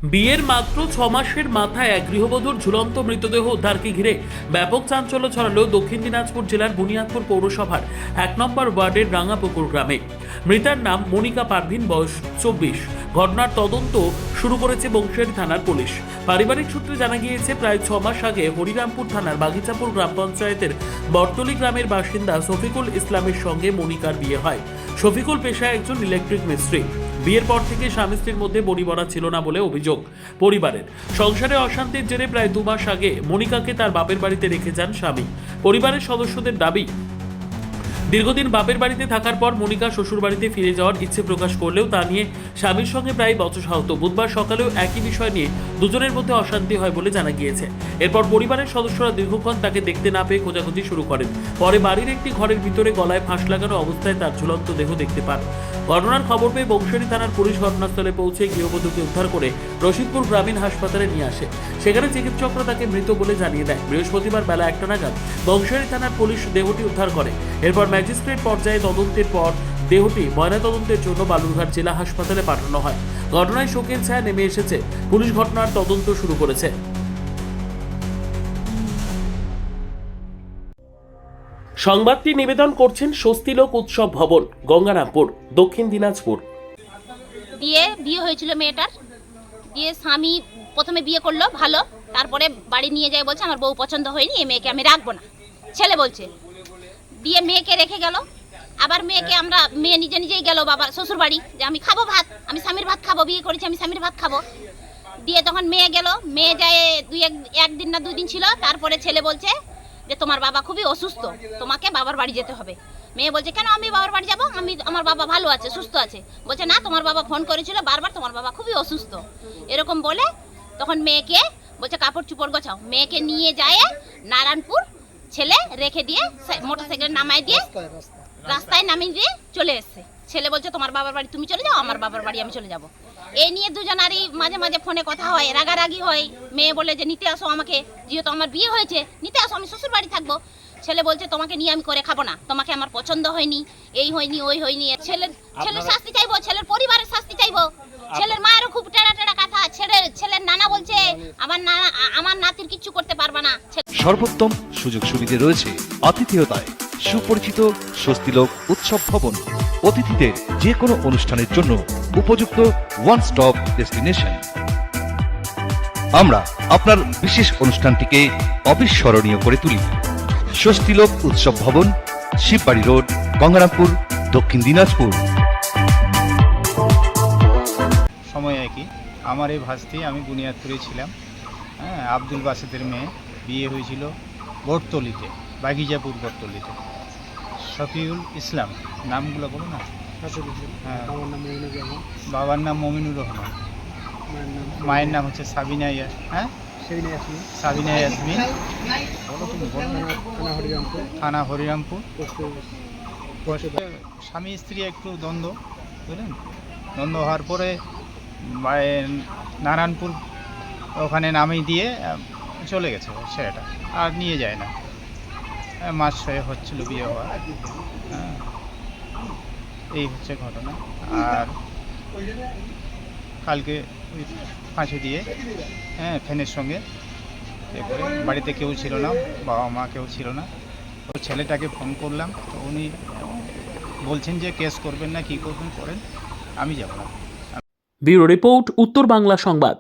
বিয়ের মাত্র 6 মাসের মাথায় এক গৃহবধূর ঝুলন্ত মৃতদেহ উদ্ধারকে ঘিরে ব্যাপক চাঞ্চল্য ছড়ালো দক্ষিণ দিনাজপুর জেলার বুনিয়াদপুর পৌরসভার 1 নম্বর ওয়ার্ডের রাঙাপুকুর গ্রামে। মৃতার নাম মনিকা পারভিন, বয়স 24। ঘটনার তদন্ত শুরু করেছে বংশিয়ারি থানার পুলিশ। পারিবারিক সূত্রে জানা গিয়েছে, প্রায় 6 মাস আগে হরিরামপুর থানার বাগিচাপুর গ্রাম পঞ্চায়েতের বটতলি গ্রামের বাসিন্দা শফিকুল ইসলামের সঙ্গে মনিকার বিয়ে হয়। শফিকুল পেশায় একজন ইলেকট্রিক মিস্ত্রি। বিয়ের পর থেকে স্বামী স্ত্রীর মধ্যে বনিবনা ছিল না বলে অভিযোগ পরিবারের। সংসারে অশান্তির জেরে প্রায় 2 মাস আগে মনিকাকে তার বাপের বাড়িতে রেখে যান স্বামী। পরিবারের সদস্যদের দাবি, দীর্ঘদিন বাপের বাড়িতে থাকার পর মনিকা শ্বশুর বাড়িতে ফিরে যাওয়ার ইচ্ছে প্রকাশ করলেও তা নিয়ে স্বামীর সঙ্গে প্রায় বচসা হতো। বুধবার সকালেও একই বিষয় নিয়ে দুজনের মধ্যে অশান্তি হয় বলে জানা গিয়েছে। এরপর পরিবারের সদস্যরা দীর্ঘক্ষণ তাকে দেখতে না পেয়ে খোঁজাখুঁজি শুরু করেন। পরে বাড়ির একটি ঘরের ভিতরে গলায় ফাঁস লাগানো অবস্থায় তার ঝুলন্ত দেহ দেখতে পান। ঘটনার খবর পেয়ে বংশিয়ারি থানার পুলিশ ঘটনাস্থলে পৌঁছে গৃহবধূকে উদ্ধার করে রশিদপুর গ্রামীণ হাসপাতালে নিয়ে আসে। সেখানে চিকিৎসকরা তাকে মৃত বলে জানিয়ে দেয়। বৃহস্পতিবার বেলা 1টা নাগাদ বংশিয়ারি থানার পুলিশ দেহটি উদ্ধার করে। এরপর ম্যাজিস্ট্রেট পর্যায়ে তদন্তের পর দেহটি ময়নাতদন্তের জন্য বালুরঘাট জেলা হাসপাতালে পাঠানো হয়। ঘটনায় শোকের ছায়া নেমে এসেছে। পুলিশ ঘটনার তদন্ত শুরু করেছে। সংবাদটি নিবেদন করছেন স্বস্তিলোক উৎসব ভবন, গঙ্গারামপুর, দক্ষিণ দিনাজপুর। বিয়ে হয়েছিল মেয়েটার। দিয়ে স্বামী প্রথমে বিয়ে করলো ভালো, তারপরে বাড়ি নিয়ে যায়, বলছে আমার বউ পছন্দ হয়নি, এই মেয়েকে আমি রাখবো না, ছেলে বলছে। দিয়ে মেয়েকে রেখে গেল। আবার মেয়ে নিজে নিজেই গেল বাবা শ্বশুর বাড়ি, যে আমি খাবো ভাত, আমি স্বামীর ভাত খাবো, বিয়ে করেছি আমি স্বামীর ভাত খাবো। দিয়ে তখন মেয়ে গেল, মেয়ে যায় একদিন না 2 দিন ছিল। তারপরে ছেলে বলছে যে তোমার বাবা খুবই অসুস্থ, তোমাকে বাবার বাড়ি যেতে হবে। মেয়ে বলছে কেন আমি বাবার বাড়ি যাবো, আমার বাবা ভালো আছে, সুস্থ আছে। বলছে না, তোমার বাবা ফোন করেছিল বারবার, তোমার বাবা খুবই অসুস্থ, এরকম বলে তখন মেয়েকে বলছে কাপড় চুপড় গোছাও। মেয়েকে নিয়ে যায় নারায়ণপুর, ছেলে রেখে দিয়ে মোটরসাইকেল নামাই দিয়ে রাস্তায় নামিয়ে দিয়ে চলে এসছে। ছেলে বলছে তোমার বাবার বাড়ি তুমি চলে যাও, আমার বাবার বাড়ি আমি চলে যাব। এই নিয়ে দুজনারই মাঝে মাঝে ফোনে কথা হয়, রাগারাগি হয়। মেয়ে বলে যে নিতে আসো আমাকে, যেহেতু আমার বিয়ে হয়েছে নিতে আসো, আমি শ্বশুর বাড়ি থাকবো। ছেলে বলছে তোমাকে নিয়ে আমি করে খাবো না, তোমাকে আমার পছন্দ হয়নি, এই হয়নি ওই হয়নি। ছেলের শাস্তি চাইবো, ছেলের পরিবারের শাস্তি চাইবো। ছেলের মায়েরও খুব টেরা টেরা কথা। ছেলের নানা বলছে আমার নাতির কিচ্ছু করতে পারবে না। সর্বোত্তম সুযোগ সুবিধে রয়েছে আতিথেয়তায়। সুপরিচিত স্বস্তিলোক উৎসব ভবন, অতিথিদের যে কোনো অনুষ্ঠানের জন্য উপযুক্ত ওয়ান স্টপ ডেস্টিনেশন। আমরা আপনার বিশেষ অনুষ্ঠানটিকে অবিস্মরণীয় করে তুলি। স্বস্তিলোক উৎসব ভবন, শিববাড়ি রোড, গঙ্গারামপুর, দক্ষিণ দিনাজপুর। সময় একই। আমার এই ভাস্তি, আমি বুনিয়াদপুরে ছিলাম। হ্যাঁ, আব্দুল বাসেদের মেয়ে, বিয়ে হয়েছিল বটতলিতে, বাগিজাপুর বটতলিতে। শফিউল ইসলাম, নামগুলো বলো না। হ্যাঁ, বাবার নাম মমিনুর রহমান, মায়ের নাম হচ্ছে সাবিনা সাবিনা ইয়াসমিন। থানা হরিরামপুর। স্বামী স্ত্রী একটু দ্বন্দ্ব, বুঝলেন। দ্বন্দ্ব হওয়ার পরে নারায়ণপুর ওখানে নামিয়ে দিয়ে চলে গেছে ছেলেটা, আর নিয়ে যায় না। মাস 6 হচ্ছিল বিয়ে হওয়া। হ্যাঁ, এই হচ্ছে ঘটনা। আর কালকে ওই ফাঁসি দিয়ে, হ্যাঁ, ফ্যানের সঙ্গে করে, বাড়িতে কেউ ছিল না, বাবা মা কেউ ছিল না। তো ছেলেটাকে ফোন করলাম, তো উনি বলছেন যে কেস করবেন না, কি করবেন করেন, আমি যাব না। ব্যুরো রিপোর্ট, উত্তর বাংলা সংবাদ।